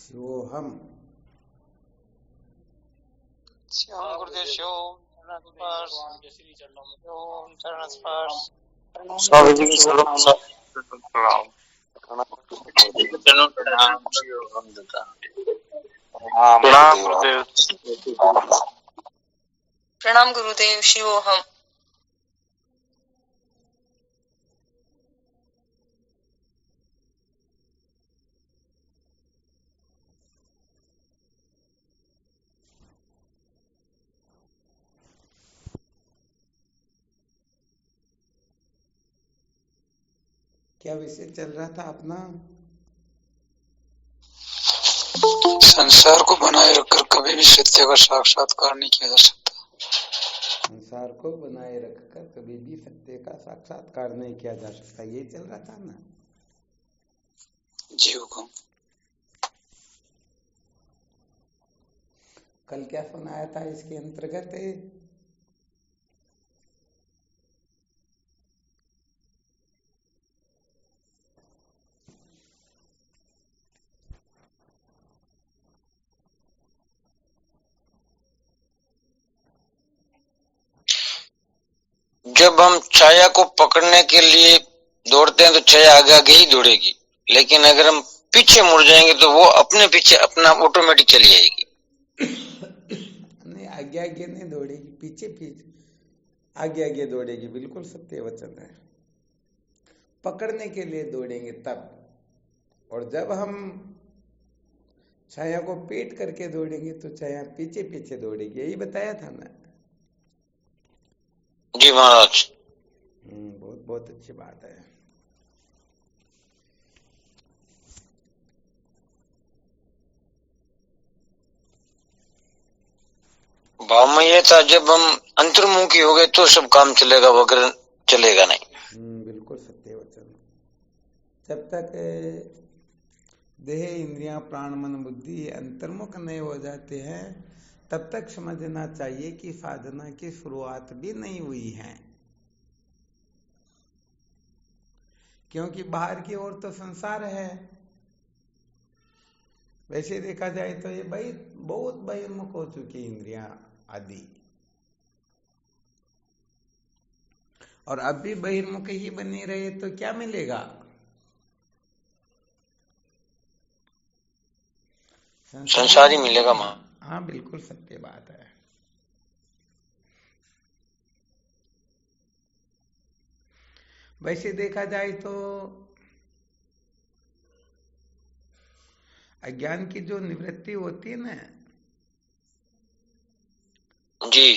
शिवोहम। शिवम गुरुदेव शिवम चरण स्पर्श स्वामी जी की सलाम प्रणाम प्रणाम गुरुदेव शिवोहम। क्या विषय चल रहा था अपना? संसार को बनाए रखकर कभी भी सत्य का साक्षात्कार नहीं किया जा सकता। संसार को बनाए रखकर कभी भी सत्य का साक्षात्कार नहीं किया जा सकता, ये चल रहा था ना जी हुकुम। कल क्या सुनाया था इसके अंतर्गत? जब हम छाया को पकड़ने के लिए दौड़ते हैं तो छाया आगे आगे ही दौड़ेगी, लेकिन अगर हम पीछे मुड़ जाएंगे तो वो अपने पीछे अपना ऑटोमेटिक चली जाएगी। नहीं, आगे आगे नहीं दौड़ेगी, पीछे पीछे आगे आगे दौड़ेगी। बिल्कुल सत्य वचन है। पकड़ने के लिए दौड़ेंगे तब, और जब हम छाया को पेट करके दौड़ेंगे तो छाया पीछे पीछे दौड़ेगी। यही बताया था ना? जी महाराज। बहुत बहुत अच्छी बात है। भाव में ये था, जब हम अंतर्मुखी हो गए तो सब काम चलेगा, वगैरह चलेगा नहीं। बिल्कुल सत्य वचन। जब तक देह इंद्रियां प्राण मन बुद्धि अंतर्मुख नहीं हो जाते हैं तब तक समझना चाहिए कि साधना की शुरुआत भी नहीं हुई है, क्योंकि बाहर की ओर तो संसार है। वैसे देखा जाए तो ये बहुत बहिर्मुख हो चुकी इंद्रियां आदि, और अब भी बहिर्मुख ही बने रहे तो क्या मिलेगा? संसार ही मिलेगा मां। हाँ, बिल्कुल सत्य बात है। वैसे देखा जाए तो अज्ञान की जो निवृत्ति होती है ना जी,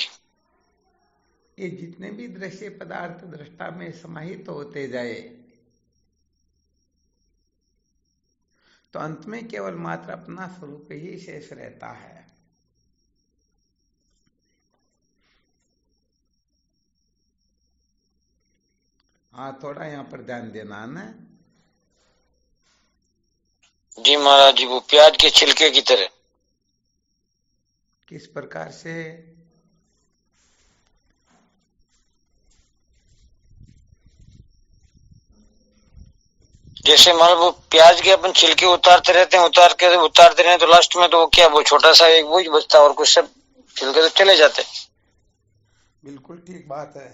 ये जितने भी दृश्य पदार्थ दृष्टा में समाहित होते जाए तो अंत में केवल मात्र अपना स्वरूप ही शेष रहता है। हाँ, थोड़ा यहाँ पर ध्यान देना ना। जी महाराज जी, वो प्याज के छिलके की तरह। किस प्रकार से? जैसे मान लो वो प्याज के अपन छिलके उतारते रहते हैं, उतारते रहे तो लास्ट में तो वो क्या, वो छोटा सा एक वो ही बचता, और कुछ सब छिलके तो चले जाते। बिल्कुल ठीक बात है।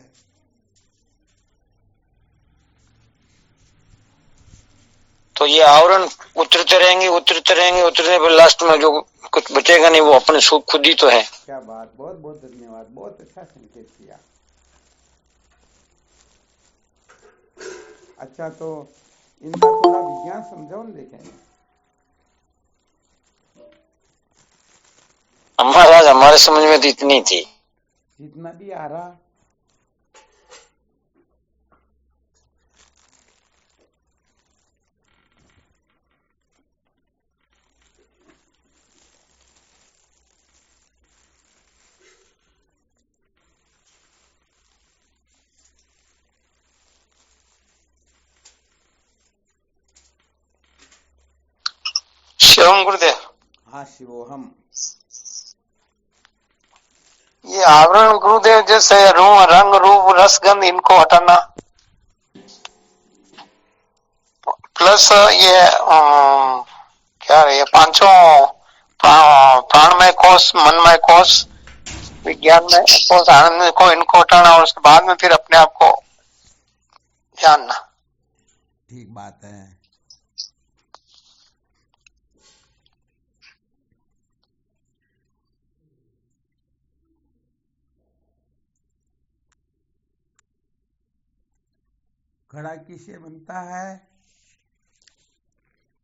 तो ये आवरण उतरते उतरने पर लास्ट में जो कुछ बचेगा नहीं, वो अपने सुख खुद ही तो है। क्या बात, बहुत बहुत धन्यवाद, बहुत अच्छा संकेत किया। अच्छा, तो इनका थोड़ा विज्ञान समझाओ न देखें। महाराज हमारे समझ में तो इतनी थी, जितना भी आ रहा। शिवम गुरुदेव। हाँ, शिवोहम। ये आवरण गुरुदेव जैसे रंग रूप रसगंध इनको हटाना, प्लस ये यार ये पांचों प्राणमय कोष, मनमय कोष, विज्ञान में कोष, आनंद को, इनको हटाना और उसके बाद में फिर अपने आप को जानना। ठीक बात है। घड़ा किससे बनता है,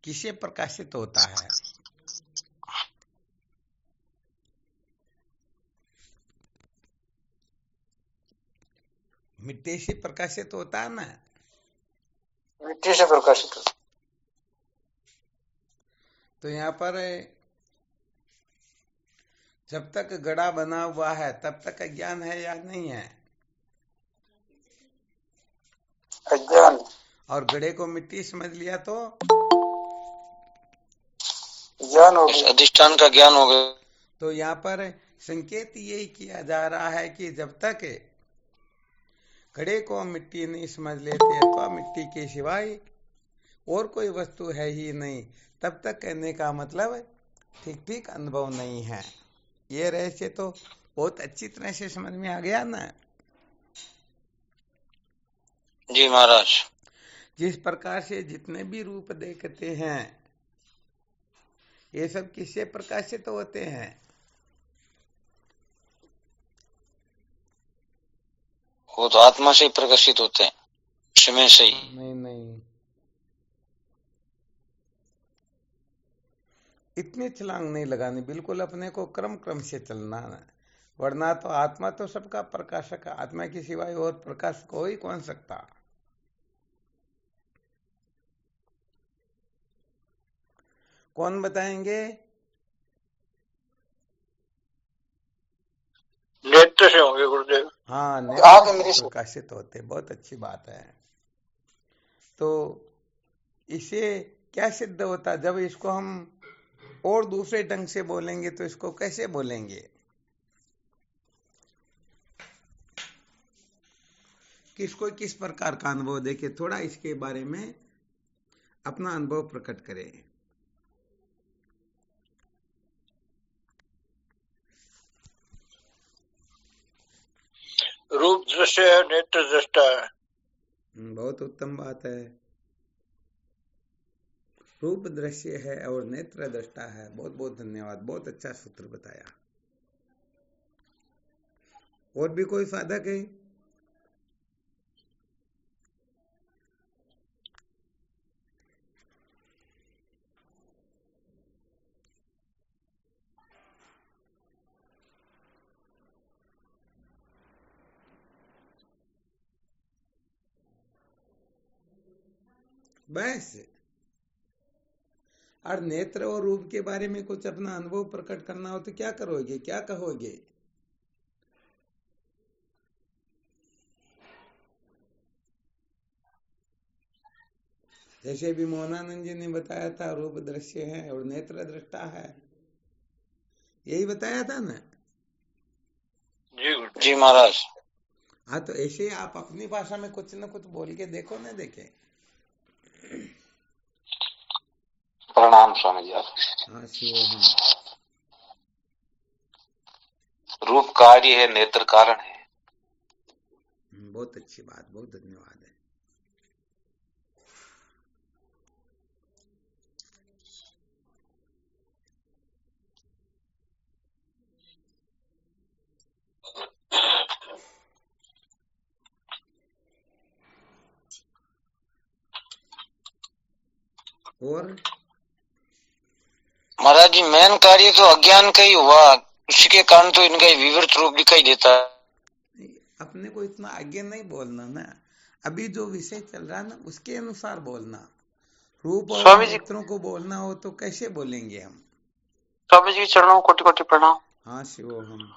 किससे प्रकाशित होता है? मिट्टी से प्रकाशित होता है ना। मिट्टी से प्रकाशित होता। तो यहाँ पर जब तक घड़ा बना हुआ है तब तक अज्ञान है या नहीं है? अज्ञान। और घड़े को मिट्टी समझ लिया तो ज्ञान हो गया, अधिष्ठान का ज्ञान हो गया। तो यहाँ पर संकेत यही किया जा रहा है कि जब तक घड़े को मिट्टी नहीं समझ लेते तो मिट्टी के सिवाय और कोई वस्तु है ही नहीं, तब तक कहने का मतलब ठीक ठीक अनुभव नहीं है। ये रहस्य तो बहुत अच्छी तरह से समझ में आ गया ना। जी महाराज। जिस प्रकार से जितने भी रूप देखते हैं ये सब किससे प्रकाशित होते हैं? वो तो आत्मा से ही प्रकाशित होते हैं, समय से ही। नहीं नहीं, इतनी छलांग नहीं लगानी, बिल्कुल अपने को क्रम क्रम से चलना है, वरना तो आत्मा तो सबका प्रकाशक है। आत्मा के सिवाय और प्रकाशक हो ही कौन सकता। कौन बताएंगे? नेत्र से होंगे गुरुदेव। हाँ, नेत्र से प्रकाशित होते, बहुत अच्छी बात है। तो इसे क्या सिद्ध होता? जब इसको हम और दूसरे ढंग से बोलेंगे तो इसको कैसे बोलेंगे? किसको किस प्रकार का अनुभव देखे, थोड़ा इसके बारे में अपना अनुभव प्रकट करें। रूप दृश्य है, नेत्र दृष्टा है। बहुत उत्तम बात है। रूप दृश्य है और नेत्र दृष्टा है। बहुत बहुत धन्यवाद, बहुत अच्छा सूत्र बताया। और भी कोई साधक है? बस। और नेत्र और रूप के बारे में कुछ अपना अनुभव प्रकट करना हो तो क्या करोगे, क्या कहोगे? जैसे भी मोहनानंद जी ने बताया था, रूप दृश्य है और नेत्र दृष्टा है, यही बताया था ना। जी महाराज। हाँ, तो ऐसे आप अपनी भाषा में कुछ न कुछ बोल के देखो ना, देखे। प्रणाम स्वामी जी। हाँ, शिव। रूप कार्य है, नेत्र कारण है। बहुत अच्छी बात, बहुत धन्यवाद है। और महाराज जी, मेन कार्य तो अज्ञान का ही हुआ, उसके कारण तो इनका विवृत रूप दिखाई देता है। अपने को इतना आगे नहीं बोलना ना, अभी जो विषय चल रहा है ना उसके अनुसार बोलना। रूप और नेत्रों को बोलना हो तो कैसे बोलेंगे हम? स्वामी जी चरणों कोटि कोटि प्रणाम। हाँ शिवो हम।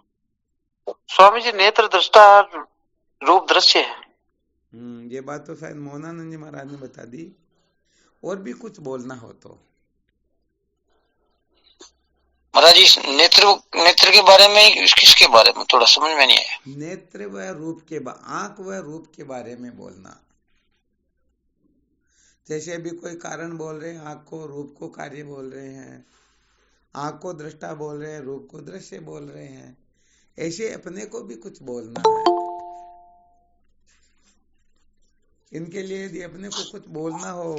स्वामी जी, नेत्र दृष्टा रूप दृश्य है। ये बात तो शायद मोहनानंद जी महाराज ने बता दी। और भी कुछ बोलना हो तो महाराज जी, नेत्र के बारे में, किसके बारे में थोड़ा समझ में नहीं आया। नेत्र व रूप के आंख व रूप के बारे में बोलना। जैसे अभी कोई कारण बोल रहे हैं, आंख को रूप को कार्य बोल रहे हैं, आंख को दृष्टा बोल रहे हैं, रूप को दृश्य बोल रहे हैं, ऐसे अपने को भी कुछ बोलना है। इनके लिए यदि अपने को कुछ बोलना हो,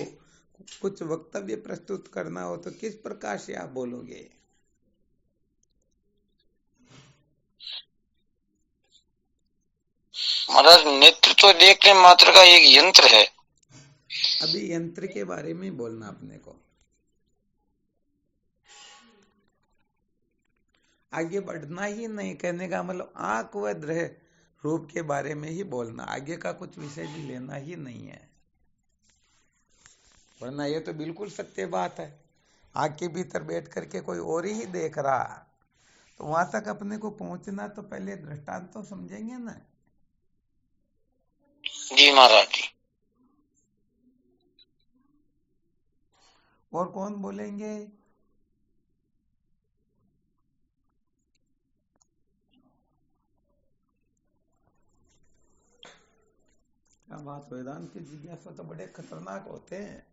कुछ वक्तव्य प्रस्तुत करना हो, तो किस प्रकार से आप बोलोगे? महाराज नेत्र तो देखने मात्र का एक यंत्र है। अभी यंत्र के बारे में बोलना अपने को, आगे बढ़ना ही नहीं। कहने का मतलब आंख व दृश्य रूप के बारे में ही बोलना, आगे का कुछ विषय भी लेना ही नहीं है। वरना ये तो बिल्कुल सत्य बात है, आंख के भीतर बैठ करके कोई और ही देख रहा, तो वहां तक अपने को पहुंचना तो पहले दृष्टांत तो समझेंगे ना। जी महाराज जी। और कौन बोलेंगे? क्या बात, वेदांत की जिज्ञासा तो बड़े खतरनाक होते हैं।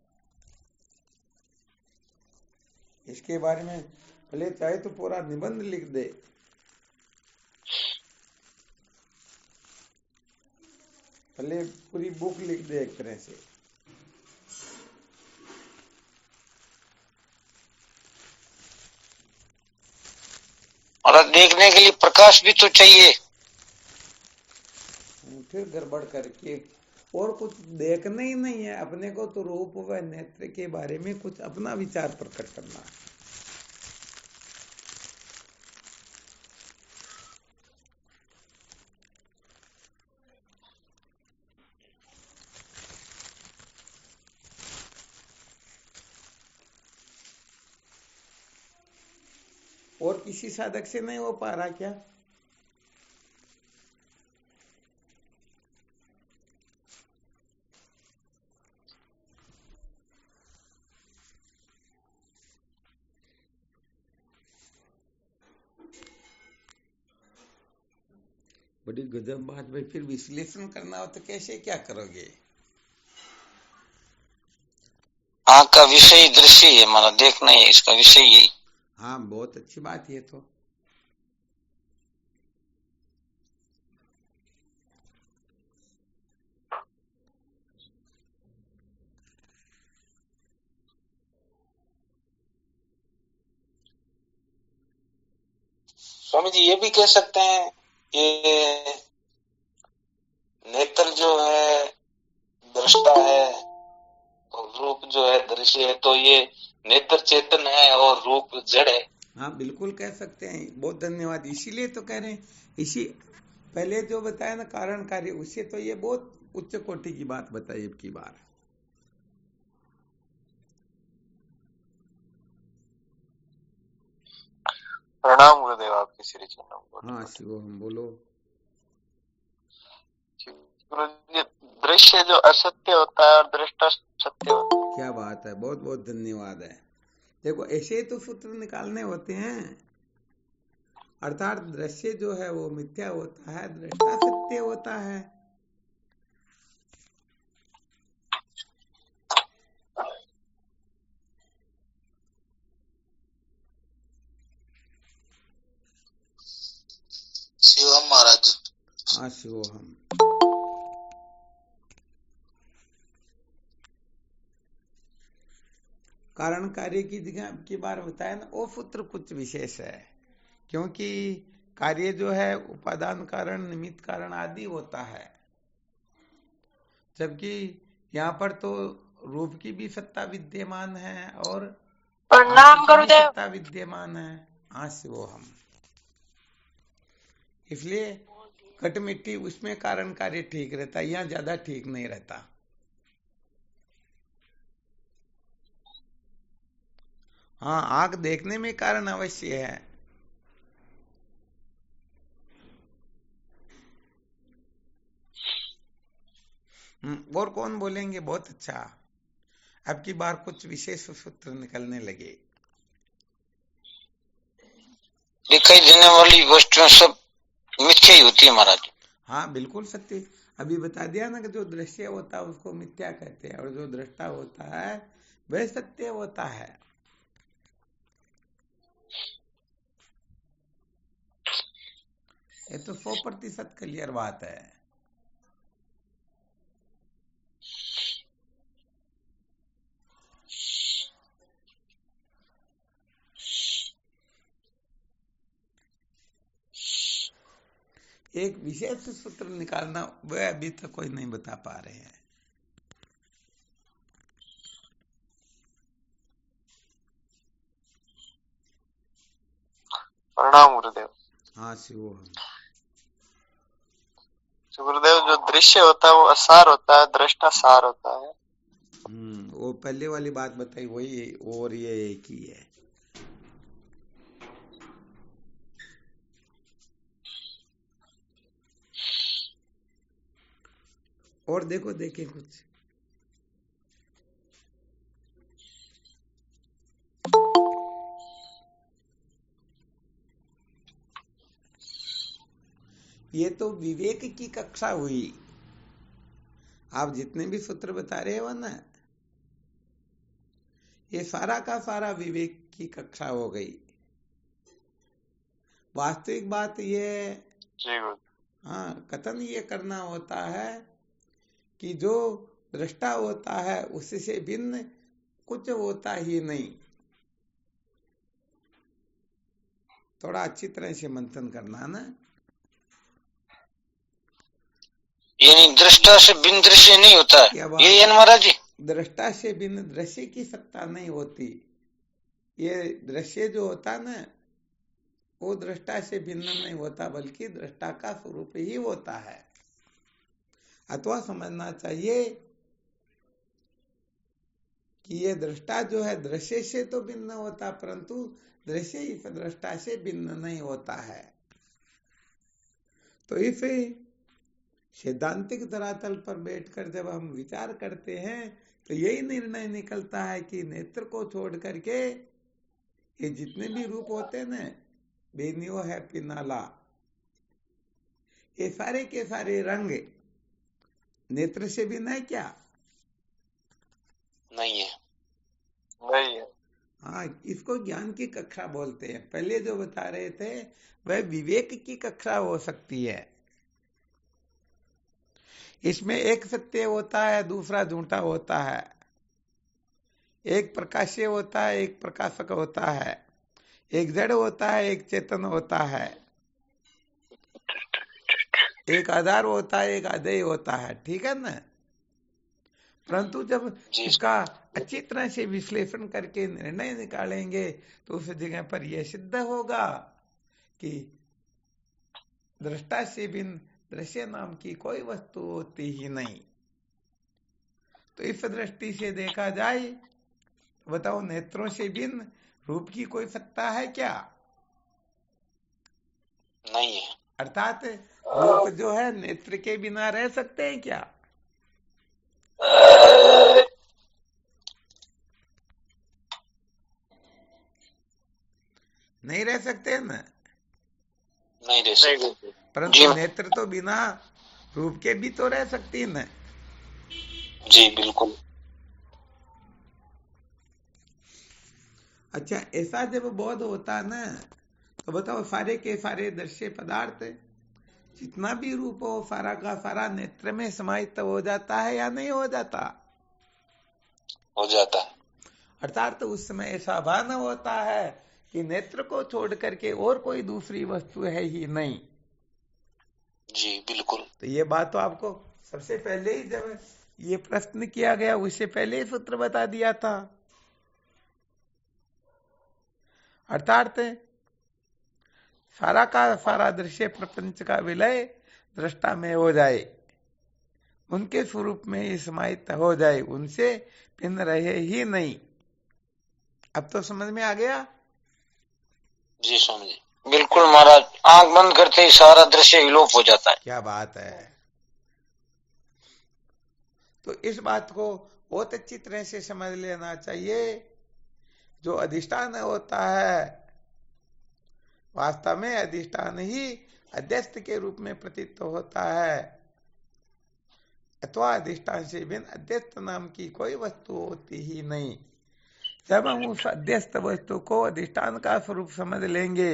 इसके बारे में भले चाहे तो पूरा निबंध लिख दे, भले पूरी बुक लिख दे एक तरह से। और देखने के लिए प्रकाश भी तो चाहिए। फिर गड़बड़ करके और कुछ देखना ही नहीं है अपने को, तो रूप व नेत्र के बारे में कुछ अपना विचार प्रकट करना है। और किसी साधक से नहीं हो पा रहा क्या? बड़ी गजब बात भाई। फिर विश्लेषण करना हो तो कैसे, क्या करोगे? आंख का विषय दृश्य है, हमारा देखना है, इसका विषय यही। हाँ, बहुत अच्छी बात ये तो। स्वामी जी ये भी कह सकते हैं कि नेत्र जो है दृष्टा है और रूप जो है दृश्य है, तो ये नेत्र चेतन है और रूप जड़ है। हाँ, बिल्कुल कह सकते हैं। बहुत धन्यवाद। इसीलिए तो कह रहे हैं, इसी पहले जो बताया ना कारण कार्य, उससे तो ये बहुत उच्च कोटि की बात बताई अब की बार। प्रणाम गुरुदेव, आपके श्री चरणों। हाँ शिव, हम बोलो। गुरु जी, दृश्य जो असत्य होता है और दृष्टा सत्य होता है। क्या बात है, बहुत बहुत धन्यवाद है। देखो, ऐसे ही तो सूत्र निकालने होते हैं। अर्थात दृश्य जो है वो मिथ्या होता है, दृष्टा सत्य होता है। शिवम महाराज। हाँ शिवोहम। कारण कार्य की जगह की बार बताया ना, वो सूत्र कुछ विशेष है, क्योंकि कार्य जो है उपादान कारण, निमित्त कारण आदि होता है, जबकि यहाँ पर तो रूप की भी सत्ता विद्यमान है और प्रणाम गुरुदेव। सत्ता विद्यमान है। हाँ शिवोहम। इसलिए घट मिट्टी उसमें कारण कार्य ठीक रहता है, यहाँ ज्यादा ठीक नहीं रहता। हाँ, आंख देखने में कारण अवश्य है। और कौन बोलेंगे? बहुत अच्छा, अब की बार कुछ विशेष सूत्र निकलने लगे। दिखाई देने वाली वस्तुएं सब मिथ्या ही होती है महाराज। हाँ बिल्कुल सत्य। अभी बता दिया ना कि जो दृश्य होता है उसको मिथ्या कहते हैं और जो दृष्टा होता है वह सत्य होता है। ये तो 100% क्लियर बात है। एक विशेष सूत्र निकालना वह अभी तक कोई नहीं बता पा रहे हैं। प्रणाम गुरुदेव। हाँ शिव। गुरुदेव, जो दृश्य होता है वो असार होता है, दृष्टा सार होता है। वो पहले वाली बात बताई वही, और ये एक ही है। और देखो, देखे कुछ ये तो विवेक की कक्षा हुई। आप जितने भी सूत्र बता रहे हो ना, ये सारा का सारा विवेक की कक्षा हो गई। वास्तविक बात ये, हाँ, कथन ये करना होता है कि जो दृष्टा होता है उससे भिन्न कुछ होता ही नहीं। थोड़ा अच्छी तरह से मंथन करना ना। यानी दृष्टा से बिन दृश्य नहीं होता है, ये महाराज जी। दृष्टा से बिन दृश्य की सत्ता नहीं होती। ये दृश्य जो होता ना, वो दृष्टा से भिन्न नहीं होता, बल्कि दृष्टा का स्वरूप ही होता है। अथवा समझना चाहिए कि ये दृष्टा जो है दृश्य से तो भिन्न होता, परंतु दृश्य इस दृष्टा से भिन्न नहीं होता है। तो इस सैद्धांतिक धरातल पर बैठकर जब हम विचार करते हैं तो यही निर्णय निकलता है कि नेत्र को छोड़ करके ये जितने भी रूप होते हैं ना, बेनियो है पिनाला, ये सारे के सारे रंग नेत्र से भी नहीं क्या? नहीं है, नहीं है। हाँ, इसको ज्ञान की कक्षा बोलते हैं। पहले जो बता रहे थे वह विवेक की कक्षा हो सकती है। इसमें एक सत्य होता है, दूसरा झूठा होता है। एक प्रकाशीय होता है, एक प्रकाशक होता है। एक जड़ होता है, एक चेतन होता है। एक आधार होता है, एक अध्यय होता है। ठीक है ना? परंतु जब इसका अच्छी तरह से विश्लेषण करके निर्णय निकालेंगे तो उस जगह पर यह सिद्ध होगा कि दृष्टा से बिन दृश्य नाम की कोई वस्तु होती ही नहीं। तो इस दृष्टि से देखा जाए तो बताओ, नेत्रों से बिन रूप की कोई सत्ता है क्या? नहीं है। अर्थात रूप जो है नेत्र के बिना रह सकते हैं क्या? नहीं रह सकते हैं ना? नहीं रह सकते। परंतु नेत्र तो बिना रूप के भी तो रह सकती है ना? जी बिल्कुल। अच्छा, ऐसा जब बोध होता ना तो बताओ, सारे के सारे दृश्य पदार्थ जितना भी रूप हो सारा का सारा नेत्र में समाहित हो जाता है या नहीं हो जाता? हो जाता है। अर्थात तो उस समय ऐसा भान होता है कि नेत्र को छोड़ करके और कोई दूसरी वस्तु है ही नहीं। जी बिल्कुल। तो ये बात तो आपको सबसे पहले ही जब ये प्रश्न किया गया उससे पहले ही सूत्र बता दिया था। अर्थात सारा का सारा दृश्य प्रपंच का विलय दृष्टा में हो जाए, उनके स्वरूप में ही समाहित हो जाए, उनसे भिन्न रहे ही नहीं। अब तो समझ में आ गया? जी समझे। बिल्कुल महाराज, आंख बंद करते ही सारा दृश्य विलोप हो जाता है। क्या बात है। तो इस बात को बहुत अच्छी तरह से समझ लेना चाहिए। जो अधिष्ठान होता है वास्तव में अधिष्ठान ही अध्यस्त के रूप में प्रतीत होता है। अथवा अधिष्ठान से बिन अध्यस्त नाम की कोई वस्तु होती ही नहीं। जब हम उस अध्यस्त वस्तु को अधिष्ठान का स्वरूप समझ लेंगे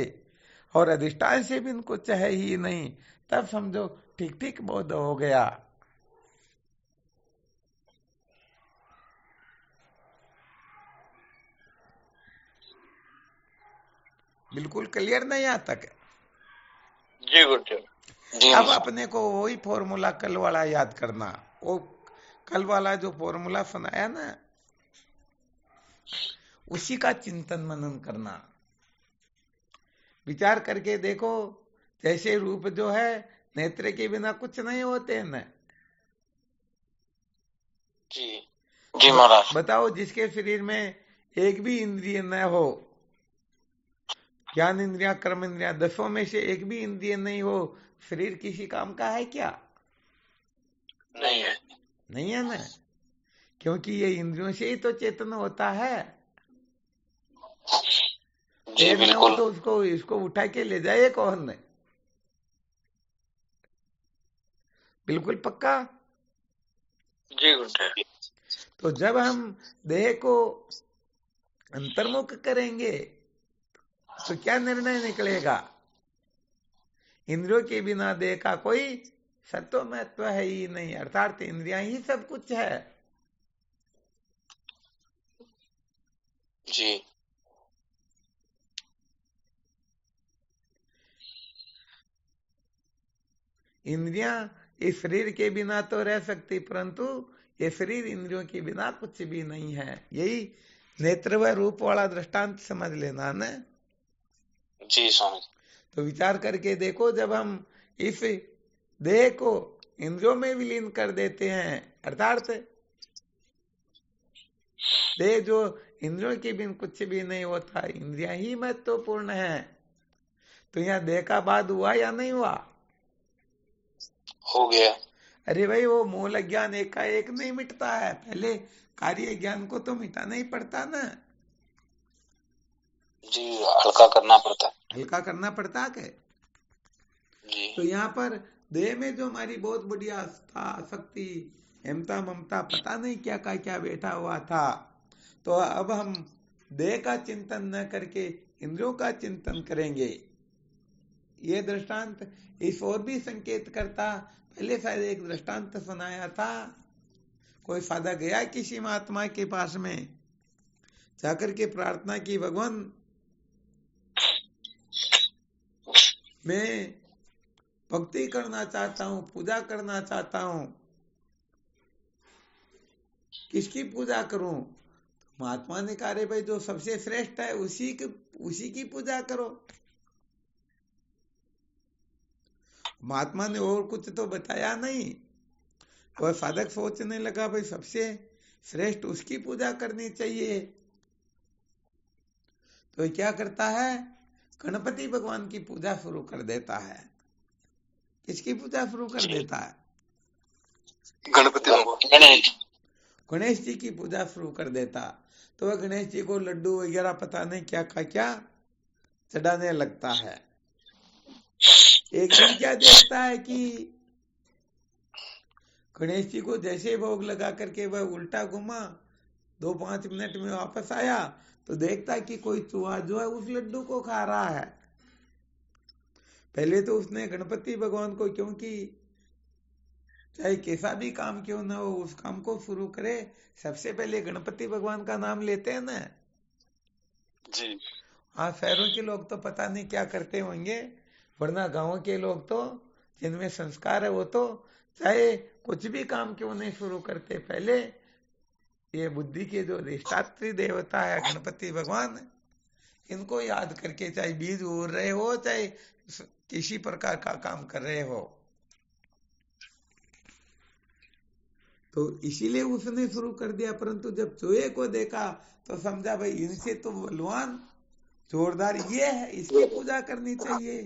और अधिष्ठान से बिन कुछ है ही नहीं, तब समझो ठीक ठीक बोध हो गया। बिल्कुल क्लियर नहीं यहाँ तक? जी गुरुदेव। जी अब अपने को वही फॉर्मूला कल वाला याद करना, वो कल वाला जो फॉर्मूला सुनाया ना, उसी का चिंतन मनन करना। विचार करके देखो, जैसे रूप जो है नेत्र के बिना कुछ नहीं होते न। जी जी महाराज। बताओ, जिसके शरीर में एक भी इंद्रिय न हो, ज्ञान इंद्रिया, कर्म इंद्रिया, 10 में से एक भी इंद्रिय नहीं हो, शरीर किसी काम का है क्या? नहीं है। नहीं है ना, क्योंकि ये इंद्रियों से ही तो चेतन होता है। जी पैर न हो बिल्कुल। तो उसको इसको उठा के ले जाए कौन? बिल्कुल पक्का। जी गुरुदेव। तो जब हम देह को अंतर्मुख करेंगे तो क्या निर्णय निकलेगा? इंद्रियों के बिना देह का कोई सत्व महत्व है ही नहीं, अर्थात इंद्रियां ही सब कुछ है। जी इंद्रियां इस शरीर के बिना तो रह सकती, परंतु ये शरीर इंद्रियों के बिना कुछ भी नहीं है। यही नेत्र व रूप वाला दृष्टांत समझ लेना न। जी स्वामी। तो विचार करके देखो, जब हम इस देह को इंद्रियों में विलीन कर देते हैं, अर्थात देह जो इंद्रियों के बिन कुछ भी नहीं होता, इंद्रियां ही महत्वपूर्ण है, तो यहाँ देह का बाद हुआ या नहीं हुआ? हो गया। अरे भाई, वो मूल ज्ञान एकाएक नहीं मिटता है, पहले कार्य ज्ञान को तो मिटाना ही पड़ता ना। जी हल्का करना पड़ता। हल्का करना पड़ता के। जी तो यहाँ पर देह में जो हमारी बहुत बड़ी आस्था, आसक्ति, हेमता, ममता, पता नहीं क्या का क्या बैठा हुआ था, तो अब हम देह का चिंतन न करके इंद्रियों का चिंतन करेंगे। ये दृष्टांत इस ओर भी संकेत करता। पहले शायद एक दृष्टांत सुनाया था, कोई साधक गया किसी महात्मा के पास में, जाकर के प्रार्थना की, भगवान मैं भक्ति करना चाहता हूं, पूजा करना चाहता हूं, किसकी पूजा करूं? महात्मा ने कहा, रे भाई, जो सबसे श्रेष्ठ है उसी की पूजा करो। महात्मा ने और कुछ तो बताया नहीं। वह साधक सोचने लगा, भाई सबसे श्रेष्ठ उसकी पूजा करनी चाहिए। तो क्या करता है? गणपति भगवान की पूजा शुरू कर देता है। किसकी पूजा शुरू कर देता है? गणपति गणेश जी की पूजा शुरू कर देता। तो वह गणेश जी को लड्डू वगैरह पता नहीं क्या क्या चढ़ाने लगता है। एक दिन क्या देखता है कि गणेश जी को जैसे भोग लगा करके वह उल्टा घुमा, 2-5 मिनट में वापस आया तो देखता कि कोई चूहा जो है उस लड्डू को खा रहा है। पहले तो उसने गणपति भगवान को, क्योंकि चाहे कैसा भी काम क्यों ना हो, उस काम को शुरू करे सबसे पहले गणपति भगवान का नाम लेते हैं ना। जी हाँ, शहरों के लोग तो पता नहीं क्या करते होंगे, वरना गांवों के लोग तो जिनमें संस्कार है वो तो चाहे कुछ भी काम क्यों नहीं शुरू करते, पहले ये बुद्धि के जो अधिष्ठात्री देवता है गणपति भगवान, इनको याद करके चाहे बीज उड़ रहे हो, चाहे किसी प्रकार का काम कर रहे हो। तो इसीलिए उसने शुरू कर दिया। परंतु जब चूहे को देखा तो समझा, भाई इनसे तो बलवान जोरदार ये है, इसकी पूजा करनी चाहिए।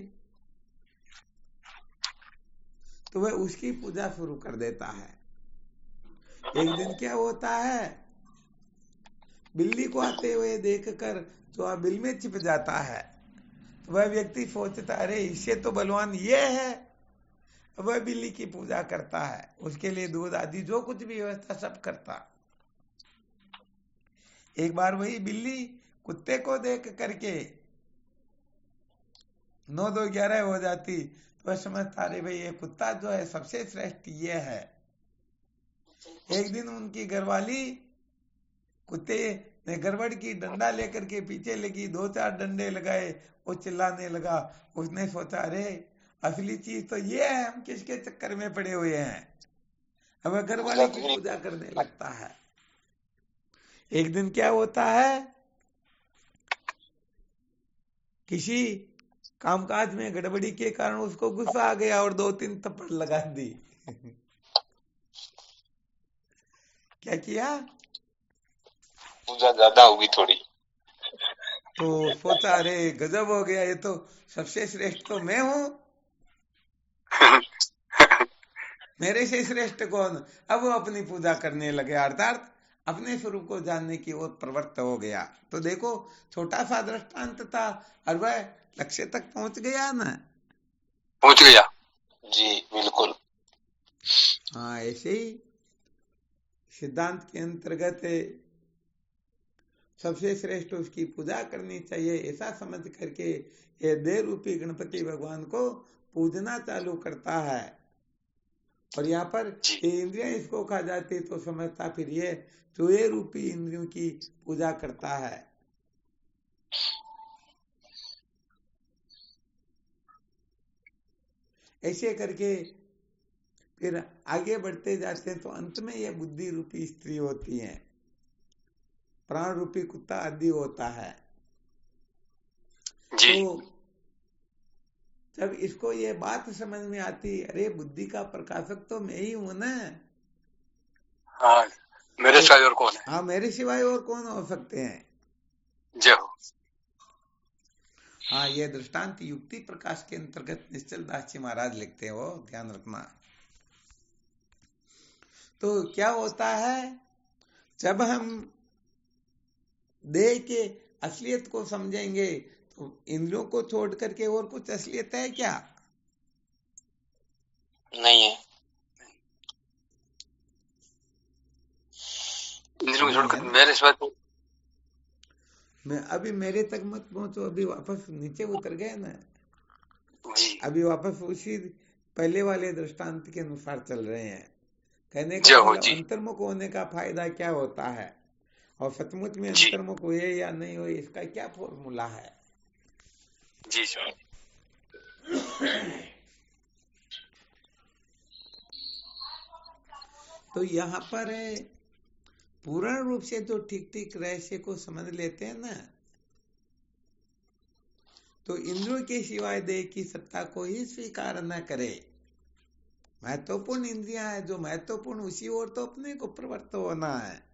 तो वह उसकी पूजा शुरू कर देता है। एक दिन क्या होता है, बिल्ली को आते हुए देखकर चूहा बिल में छिप जाता है। तो वह व्यक्ति सोचता, अरे इससे तो बलवान ये है। वह बिल्ली की पूजा करता है, उसके लिए दूध आदि जो कुछ भी व्यवस्था सब करता। एक बार वही बिल्ली कुत्ते को देख करके 9 2 11 हो जाती, तो वह समझता अरे भाई ये कुत्ता जो है सबसे श्रेष्ठ ये है। एक दिन उनकी घरवाली कुत्ते ने गड़बड़ की, डंडा लेकर के पीछे लगी, 2 4 डंडे लगाए, वो चिल्लाने लगा। उसने सोचा अरे असली चीज तो ये है, हम किसके चक्कर में पड़े हुए हैं। अब वह घरवाली की पूजा करने लगता है। एक दिन क्या होता है, किसी कामकाज में गड़बड़ी के कारण उसको गुस्सा आ गया और 2 3 थप्पड़ लगा दी। क्या किया, पूजा ज्यादा होगी थोड़ी। तो सोचा अरे गजब हो गया, ये तो सबसे श्रेष्ठ तो मैं हूं, मेरे से श्रेष्ठ कौन। अब वो अपनी पूजा करने लगे, अर्थात अपने स्वरूप को जानने की ओर प्रवृत्त हो गया। तो देखो छोटा सा दृष्टांत था और वह लक्ष्य तक पहुंच गया ना, पहुंच गया जी, बिल्कुल। हाँ, ऐसे ही सिद्धांत के अंतर्गत सबसे श्रेष्ठ उसकी पूजा करनी चाहिए, ऐसा समझ करके ये देह रूपी गणपति भगवान को पूजना चालू करता है। और यहाँ पर ये इंद्रियां इसको खा जाती तो समझता फिर ये चूहे रूपी इंद्रियों की पूजा करता है। ऐसे करके फिर आगे बढ़ते जाते हैं तो अंत में ये बुद्धि रूपी स्त्री होती है, प्राण रूपी कुत्ता आदि होता है। जी। तो जब इसको ये बात समझ में आती, अरे बुद्धि का प्रकाशक तो मैं ही हूं ना। हाँ, मेरे सिवाय और कौन है। हाँ, मेरे सिवाय और कौन हो सकते हैं। जय हो। हाँ, ये दृष्टांत युक्ति प्रकाश के अंतर्गत निश्चल दास जी महाराज लिखते हो, ध्यान रखना। तो क्या होता है, जब हम देह के असलियत को समझेंगे तो इंद्रियों को छोड़ करके और कुछ असलियत है क्या? नहीं है। इंद्रियों को छोड़कर मेरे सिवाय तो मैं अभी मेरे तक मत पहुंचो, अभी वापस नीचे उतर गए ना जी। अभी वापस उसी पहले वाले दृष्टांत के अनुसार चल रहे हैं। कहने का मतलब अंतर्मुख होने का फायदा क्या होता है और सचमुच में अंतर्मुख हुए या नहीं हुए इसका क्या फॉर्मूला है। जी सर। तो यहाँ पर पूर्ण रूप से जो ठीक ठीक रहस्य को समझ लेते हैं ना, तो इंद्रियों के सिवाय देह की सत्ता को ही स्वीकार न करे। महत्वपूर्ण इंद्रियां है, जो महत्वपूर्ण उसी ओर तो अपने को प्रवृत्त होना है।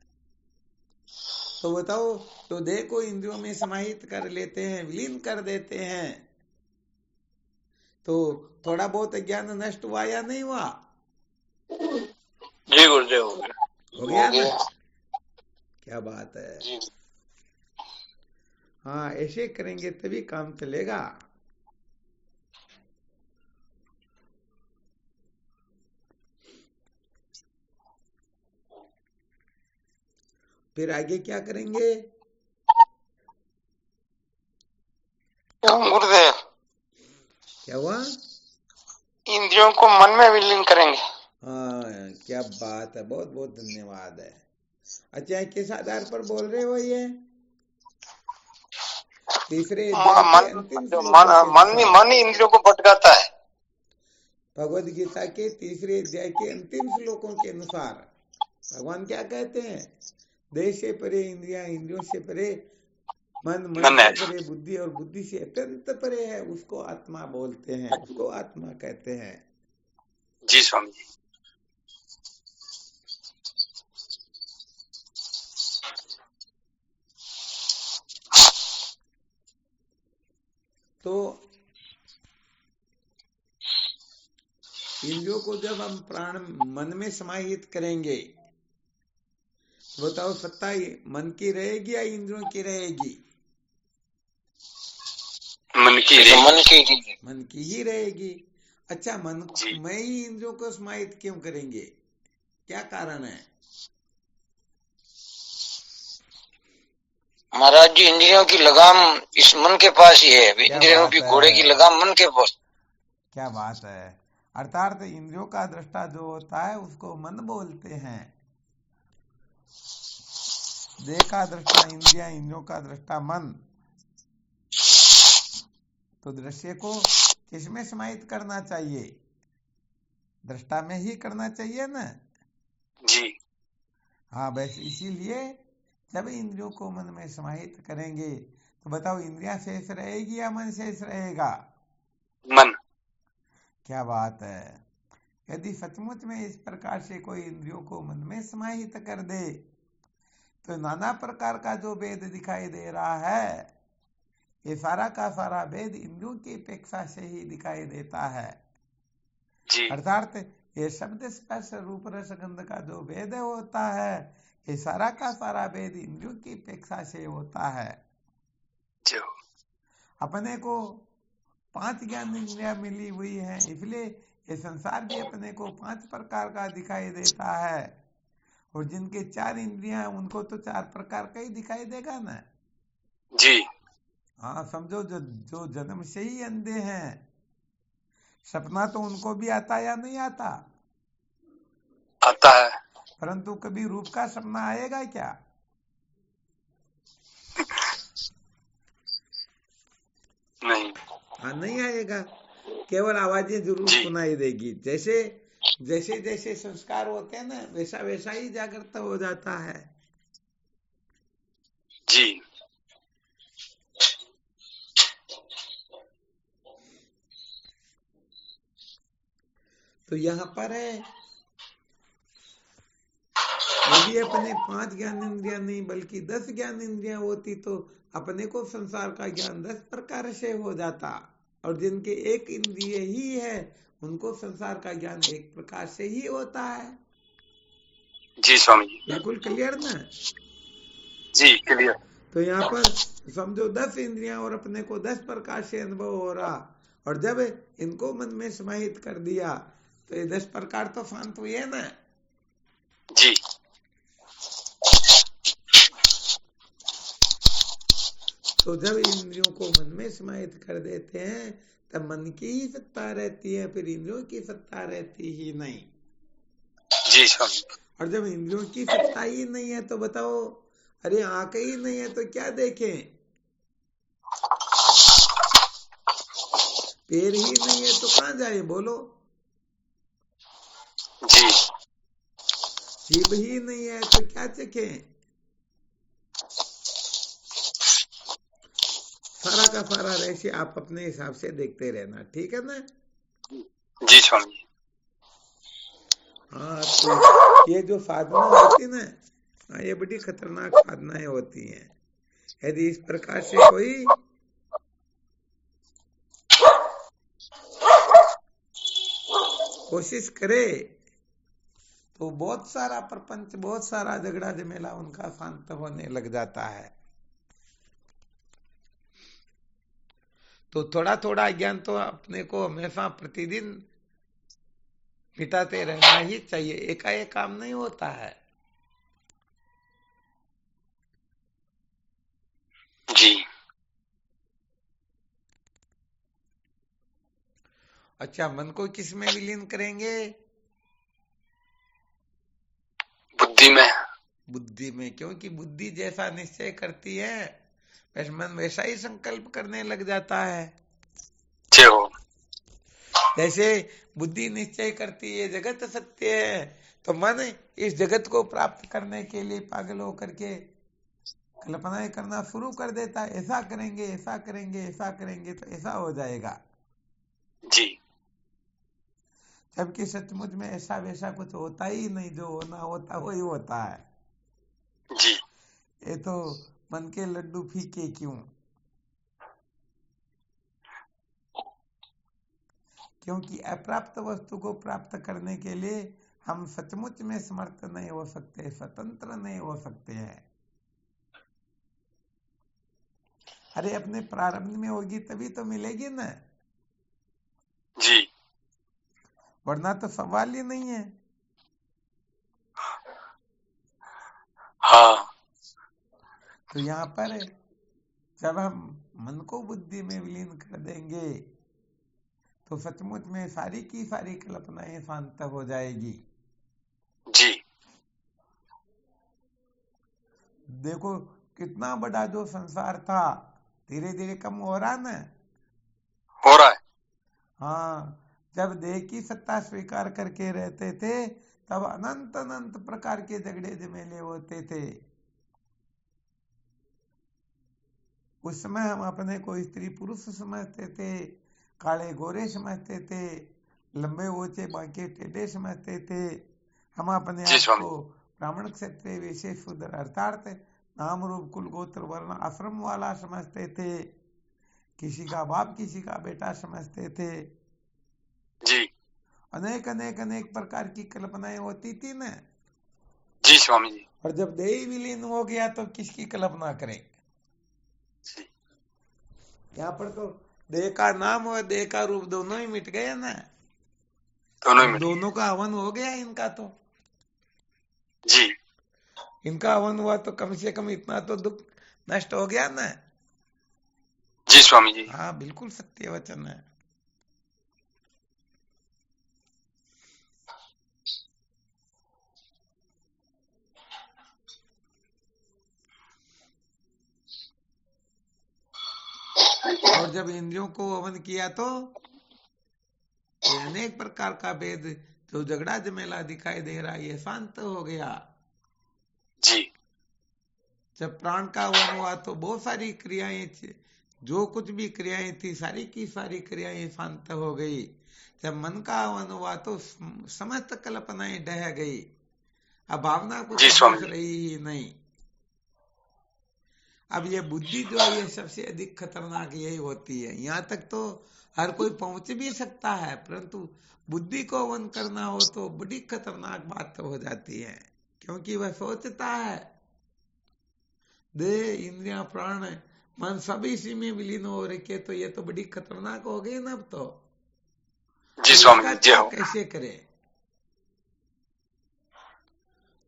तो बताओ, तो देह को इंद्रियों में समाहित कर लेते हैं, विलीन कर देते हैं, तो थोड़ा बहुत ज्ञान नष्ट हुआ या नहीं हुआ? जी गुरुदेव, हो गया ना? क्या बात है। जी। हाँ, ऐसे करेंगे तभी काम चलेगा। फिर आगे क्या करेंगे गुरुदेव? क्या हुआ? इंद्रियों को मन में विलीन करेंगे। हाँ, क्या बात है, बहुत बहुत धन्यवाद है। अच्छा, किस आधार पर बोल रहे हो ये? तीसरे मन ही इंद्रियों को भटकाता है। भगवद गीता के तीसरे अध्याय के अंतिम श्लोकों के अनुसार भगवान क्या कहते हैं? देह से परे इंद्रियां, इंद्रियों से परे मन, मन से परे बुद्धि और बुद्धि से अत्यंत परे है, उसको आत्मा बोलते हैं, उसको आत्मा कहते हैं। जी स्वामी जी। तो इंद्रियों को जब हम प्राण मन में समाहित करेंगे, बताओ सत्ता मन की रहेगी या इंद्रियों की रहेगी? मन की ही रहेगी। मन की ही रहेगी। अच्छा, मन जी। में ही इंद्रियों को समाहित क्यों करेंगे, क्या कारण है? महाराज जी, इंद्रियों की लगाम इस मन के पास ही है। क्या इंद्रियों बात की घोड़े की है, लगाम मन के पास। क्या बात है। अर्थात इंद्रियों का दृष्टा जो होता है उसको मन बोलते हैं। देह का दृष्टा इंद्रिया, इंद्रियों का दृष्टा मन। तो दृश्य को किसमें समाहित करना चाहिए? दृष्टा में ही करना चाहिए ना। जी। हाँ, बस इसीलिए जब इंद्रियों को मन में समाहित करेंगे तो बताओ, इंद्रियां शेष रहेगी या मन शेष रहेगा? मन। क्या बात है। यदि सचमुच में इस प्रकार से कोई इंद्रियों को मन में समाहित कर दे तो नाना प्रकार का जो भेद दिखाई दे रहा है, ये सारा का सारा भेद इंद्रियों की अपेक्षा से ही दिखाई देता है। जी। अर्थात ये शब्द स्पर्श रूप रस गंध का जो भेद होता है, ये सारा का सारा भेद इंद्रियों की अपेक्षा से होता है। जो अपने को 5 ज्ञान इंद्रियां मिली हुई है, इसलिए ये संसार भी अपने को 5 प्रकार का दिखाई देता है। और जिनके 4 इंद्रियां उनको तो 4 प्रकार का ही दिखाई देगा ना। जी। हाँ, समझो जो जन्म से ही अंधे हैं, सपना तो उनको भी आता या नहीं आता? आता है। परंतु कभी रूप का सपना आएगा क्या? नहीं। हाँ, नहीं आएगा। केवल आवाजें जरूर जी। सुनाई देगी। जैसे जैसे जैसे संस्कार होते हैं ना, वैसा वैसा ही जागृत हो जाता है। जी। तो यहाँ पर है, यदि अपने 5 ज्ञान इंद्रियां नहीं बल्कि 10 ज्ञान इंद्रियां होती तो अपने को संसार का ज्ञान 10 प्रकार से हो जाता। और जिनके 1 इंद्रिय ही है उनको संसार का ज्ञान 1 प्रकार से ही होता है। जी स्वामी जी। बिल्कुल क्लियर ना? जी, क्लियर। तो यहाँ पर समझो 10 इंद्रियां और अपने को 10 प्रकार से अनुभव हो रहा, और जब इनको मन में समाहित कर दिया तो ये 10 प्रकार तो शांत हुए ना। जी। तो जब इंद्रियों को मन में समाहित कर देते हैं तब मन की ही सत्ता रहती है, फिर इंद्रियों की सत्ता रहती ही नहीं। जी स्वामी। और जब इंद्रियों की सत्ता ही नहीं है तो बताओ, अरे आंख ही नहीं है तो क्या देखें? पैर ही नहीं है तो कहां जाए बोलो? जी। जीभ ही नहीं है तो क्या चखें? सारा का सारा रहस्य आप अपने हिसाब से देखते रहना, ठीक है ना? जी स्वामी। हाँ, तो ये जो साधना होती ना, ये बड़ी खतरनाक साधनाएं होती हैं। यदि इस प्रकार से कोई कोशिश करे तो बहुत सारा प्रपंच, बहुत सारा झगड़ा झमेला उनका शांत होने लग जाता है। तो थोड़ा थोड़ा ज्ञान तो अपने को हमेशा प्रतिदिन मिटाते रहना ही चाहिए, एकाएक काम नहीं होता है। जी। अच्छा, मन को किस में विलीन करेंगे? बुद्धि में। बुद्धि में, क्योंकि बुद्धि जैसा निश्चय करती है बस मन वैसा ही संकल्प करने लग जाता है। जो जैसे बुद्धि निश्चय करती है जगत सत्य है, तो मन इस जगत को प्राप्त करने के लिए पागल होकर के कल्पनाएं करना शुरू कर देता है, ऐसा करेंगे ऐसा करेंगे ऐसा करेंगे तो ऐसा हो जाएगा। जी। जबकि सचमुच में ऐसा वैसा कुछ होता ही नहीं, जो होना होता वही होता है। जी। ये तो मन के लड्डू फीके क्यों? क्योंकि अप्राप्त वस्तु को प्राप्त करने के लिए हम सचमुच में समर्थ नहीं हो सकते, स्वतंत्र नहीं हो सकते हैं। अरे अपने प्रारंभ में होगी तभी तो मिलेगी ना। जी। वरना तो सवाल ही नहीं है। हाँ तो यहाँ पर जब हम मन को बुद्धि में विलीन कर देंगे तो सचमुच में सारी की सारी कल्पनाएं शांत हो जाएगी। जी देखो कितना बड़ा जो संसार था धीरे धीरे कम हो रहा ना। हो रहा है। हाँ, जब देह की सत्ता स्वीकार करके रहते थे तब अनंत अनंत प्रकार के झगड़े झमेले होते थे। उस समय हम अपने को स्त्री पुरुष समझते थे, काले गोरे समझते थे, लंबे ऊंचे बांके टेढ़े समझते थे। हम अपने जी आप स्वामी। को ब्राह्मण क्षत्रिय वैश्य शूद्र अर्थात नाम रूप कुल गोत्र वर्ण आश्रम वाला समझते थे। किसी का बाप किसी का बेटा समझते थे। जी अनेक अनेक अनेक प्रकार की कल्पनाएं होती थी ना। जी स्वामी जी। और जब देह विलीन हो गया तो किसकी कल्पना करें। जी यहाँ पर तो देह का नाम और देह का रूप दोनों ही मिट गए ना। दोनों ही अब मिट गए। दोनों का हवन हो गया इनका तो। जी इनका हवन हुआ तो कम से कम इतना तो दुख नष्ट हो गया ना। जी स्वामी जी। हाँ बिल्कुल सत्य वचन है। और जब इंद्रियों को हवन किया तो ये अनेक प्रकार का भेद जो झगड़ा झमेला दिखाई दे रहा है ये शांत हो गया। जी जब प्राण का हवन हुआ तो बहुत सारी क्रियाएं जो कुछ भी क्रियाएं थी सारी की सारी क्रियाएं शांत हो गई। जब मन का हवन हुआ तो समस्त कल्पनाएं ढह गई। अब भावना कुछ जी स्वामी शेष जी। रही ही नहीं। अब ये बुद्धि जो है ये सबसे अधिक खतरनाक यही होती है। यहाँ तक तो हर कोई पहुंच भी सकता है परंतु बुद्धि को हवन करना हो तो बड़ी खतरनाक बात हो जाती है। क्योंकि वह सोचता है देह इंद्रियां प्राण मन सभी इसी में विलीन हो रखे तो ये तो बड़ी खतरनाक हो गई ना। अब तो जी अब स्वामी इसका जी। जय त्याग हो। कैसे करे।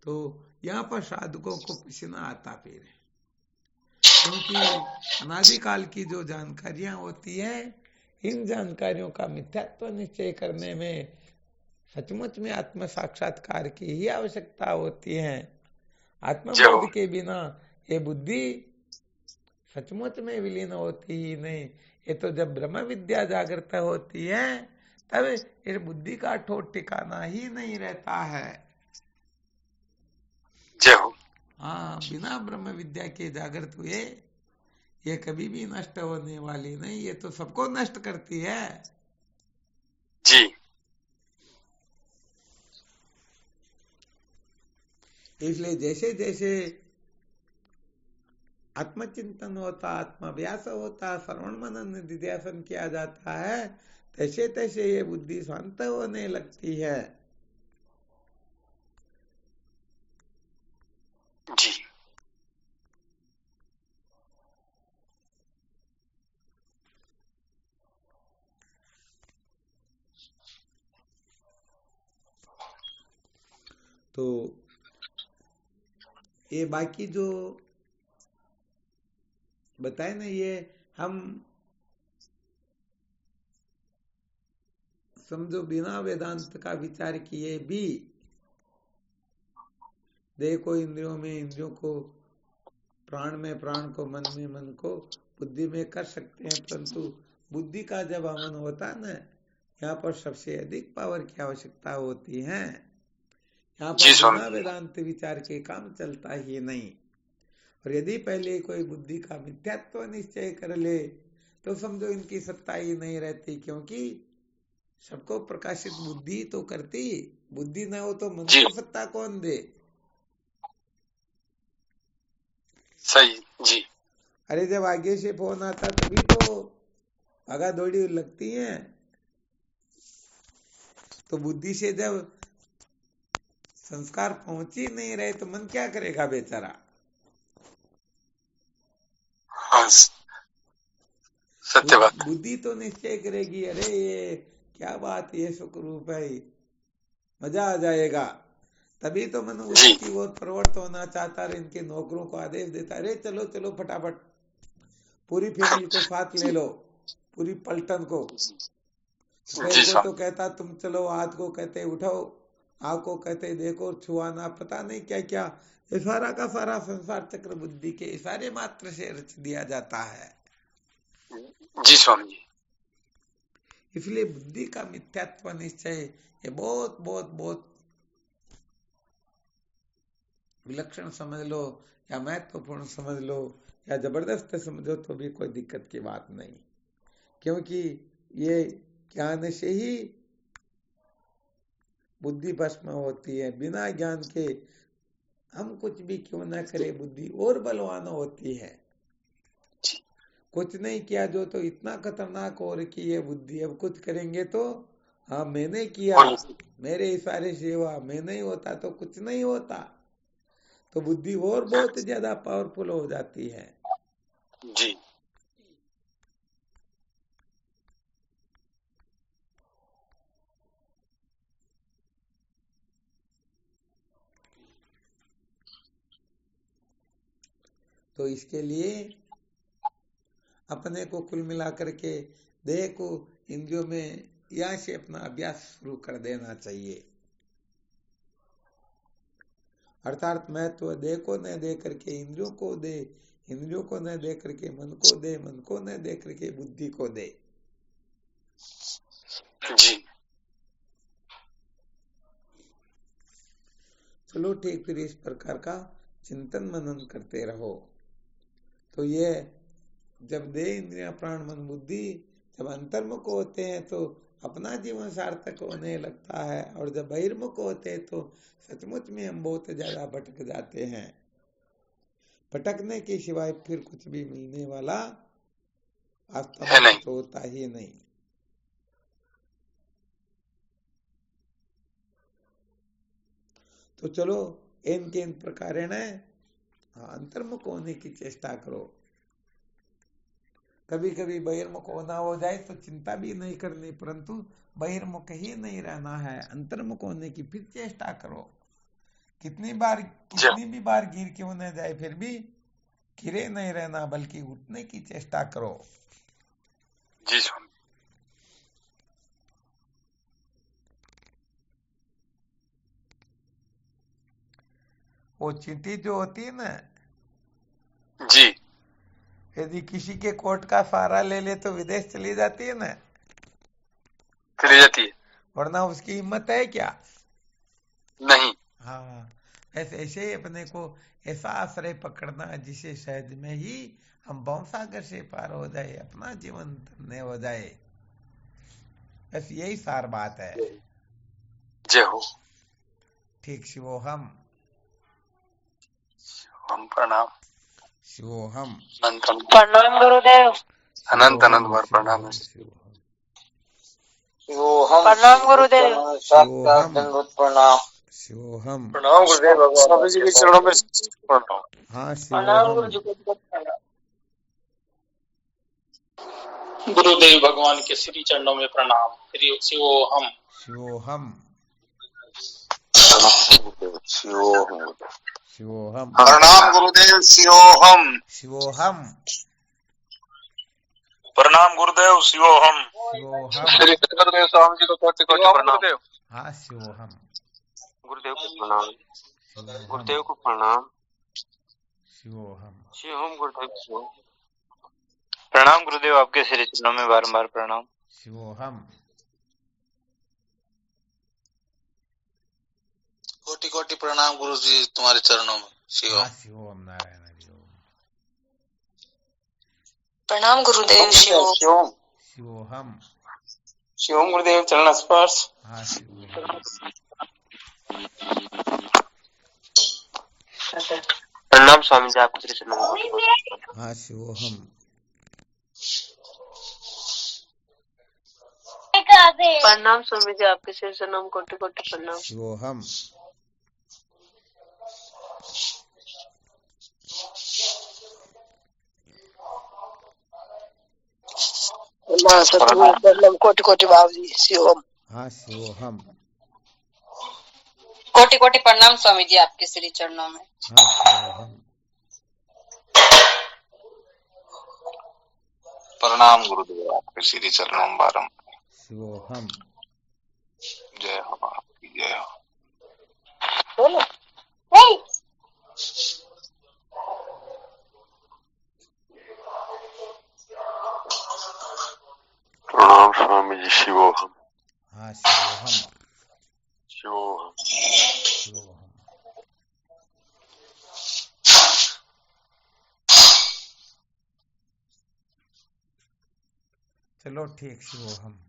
तो यहाँ पर साधुकों को पसीना आता फिर है। क्योंकि अनादिकाल की जो जानकारियां होती है इन जानकारियों का मिथ्यात्व निश्चय करने में सचमुच में आत्म साक्षात्कार की ही आवश्यकता होती है। आत्मबोध के बिना ये बुद्धि सचमुच में विलीन होती ही नहीं। ये तो जब ब्रह्म विद्या जागृत होती है तब इस बुद्धि का ठोस ठिकाना ही नहीं रहता है। जय हो। हाँ, बिना ब्रह्म विद्या के जागृत हुए ये कभी भी नष्ट होने वाली नहीं। ये तो सबको नष्ट करती है। जी इसलिए जैसे जैसे आत्मचिंतन होता आत्माभ्यास होता श्रवण मनन निधिध्यासन किया जाता है तैसे तैसे ये बुद्धि शांत होने लगती है। जी तो ये बाकी जो बताए ना ये हम समझो बिना वेदांत का विचार किए भी देह को इंद्रियों में इंद्रियों को प्राण में प्राण को मन में मन को बुद्धि में कर सकते हैं। परंतु बुद्धि का जब हवन होता है ना यहाँ पर सबसे अधिक पावर की आवश्यकता होती है। यहाँ जी पर स्वामी बिना जी। वेदांत विचार के काम चलता ही नहीं। और यदि पहले कोई बुद्धि का मिथ्यात्व निश्चय कर ले तो समझो इनकी सत्ता ही नहीं रहती। क्योंकि सबको प्रकाशित बुद्धि तो करती। बुद्धि ना हो तो मन जी को सत्ता कौन दे। सही। जी अरे जब आगे से फोन आता तभी तो भागा दौड़ी लगती है। तो बुद्धि से जब संस्कार पहुंच ही नहीं रहे तो मन क्या करेगा बेचारा। हाँ सत्य बात है। बुद्धि तो निश्चय करेगी अरे ये क्या बात, ये सुख रूप है, मजा आ जाएगा। तभी तो मन जी। उसकी ओर प्रवृत्त होना चाहता है, इनके नौकरों को आदेश देता है, अरे चलो चलो फटाफट, पूरी फैमिली को साथ ले लो, पूरी पलटन को। पैर जी को स्वामी। तो कहता तुम चलो, हाथ को कहते उठाओ, आँख को कहते देखो, छुआना, पता नहीं क्या क्या, ये सारा का सारा संसार चक्र बुद्धि के इशारे मात्र से रच दिया जाता है। जी स्वामी जी। इसलिए बुद्धि का मिथ्यात्व निश्चय ये बहुत बहुत बहुत विलक्षण समझ लो, या महत्वपूर्ण समझ लो, या जबरदस्त समझो तो भी कोई दिक्कत की बात नहीं, क्योंकि ये ज्ञान से ही बुद्धि भस्म होती है। बिना ज्ञान के हम कुछ भी क्यों ना करें, बुद्धि और बलवान होती है। कुछ नहीं किया जो तो इतना खतरनाक हो रखी है बुद्धि, अब कुछ करेंगे तो हाँ मैंने किया, मेरे इशारे से हुआ, मैं नहीं होता तो कुछ नहीं होता, तो बुद्धि और बहुत ज्यादा पावरफुल हो जाती है। जी। तो इसके लिए अपने को कुल मिला करके देह को इंद्रियों में यहाँ से अपना अभ्यास शुरू कर देना चाहिए। अर्थात मैं तो देह को न दे करके इंद्रियों को दे, इंद्रियों को न दे करके मन को दे, मन को न दे करके बुद्धि को दे। जी। चलो ठीक, फिर इस प्रकार का चिंतन मनन करते रहो। तो ये जब देह इंद्रिया प्राण मन बुद्धि जब अंतर्मुख होते हैं तो अपना जीवन सार्थक होने लगता है, और जब बहिर्मुख होते हैं तो सचमुच में हम बहुत ज्यादा भटक जाते हैं। भटकने के सिवाय फिर कुछ भी मिलने वाला वास्तव है में नहीं। कुछ होता ही नहीं। तो चलो इन के इन प्रकार अंतर्मुख होने की चेष्टा करो। कभी कभी बहिर्मुख होना हो जाए तो चिंता भी नहीं करनी, परंतु बहिर्मुख ही नहीं रहना है, अंतर्मुख होने की फिर चेष्टा करो। कितनी भी बार गिर क्यों न जाए, फिर भी गिरे नहीं रहना, बल्कि उठने की चेष्टा करो। जी स्वामी। वो चींटी जो होती है ना, जी। यदि किसी के कोर्ट का सहारा ले ले तो विदेश चली जाती है ना, चली जाती है। वरना उसकी हिम्मत है क्या? नहीं। हाँ, ऐसे ही अपने को ऐसा आश्रय पकड़ना जिसे सहज में ही हम भवसागर से पार हो जाए, अपना जीवन धन्य हो जाए, बस यही सार बात है। जय हो। ठीक, शिवोहम हम प्रणाम। शिवोहम प्रणाम गुरुदेव। अनंत अनंत बार प्रणाम। शिवोहम प्रणाम गुरुदेव। साक्षात दंडवत प्रणाम। शिवोहम। प्रणाम गुरुदेव। स्वामी जी के चरणों में प्रणाम। हाँ प्रणाम शिवोहम। गुरुजी को प्रणाम। गुरुदेव भगवान के श्री चरणों में प्रणाम। शिवोहम शिवोहम। शिवोहम। प्रणाम गुरुदेव। शिवोहम। शिवोहम। प्रणाम गुरुदेव। शिवोहम। शिवोहम। श्री गुरुदेव स्वामी जी को कोटि कोटि प्रणाम। हाँ शिवोहम। गुरुदेव को प्रणाम। शिवोहम। गुरुदेव को प्रणाम। शिवोहम। शिवोहम गुरुदेव। प्रणाम गुरुदेव, आपके श्री चरणों में बारंबार प्रणाम। शिवोहम। कोटि कोटि प्रणाम गुरु जी, तुम्हारे चरणों में। शिव हाँ शिवोहम। नारायण हरि ओम। प्रणाम गुरुदेव। शिवोम। शिवोहम। शिवोम गुरुदेव, चरण स्पर्श। हाँ शिवोहम। प्रणाम स्वामी जी, आपके श्री चरणों में कोटि कोटि। हाँ शिवोहम। प्रणाम स्वामी जी, आपके श्री चरणों में कोटि कोटि प्रणाम। शिवोहम। सतगुरु कोटि कोटि भाव जी शिवम। हाँ शिवोहम। कोटि कोटि प्रणाम स्वामी जी आपके श्री चरणों में। हाँ शिवोहम। प्रणाम गुरुदेव आपके श्री चरणों में बारंबार। शिवोहम। जय हो आपकी जय हो। बोलो प्रणाम स्वामी जी शिवोहम। हाँ शिवोहम। शिवोहम। शिवोहम। चलो ठीक शिवोहम।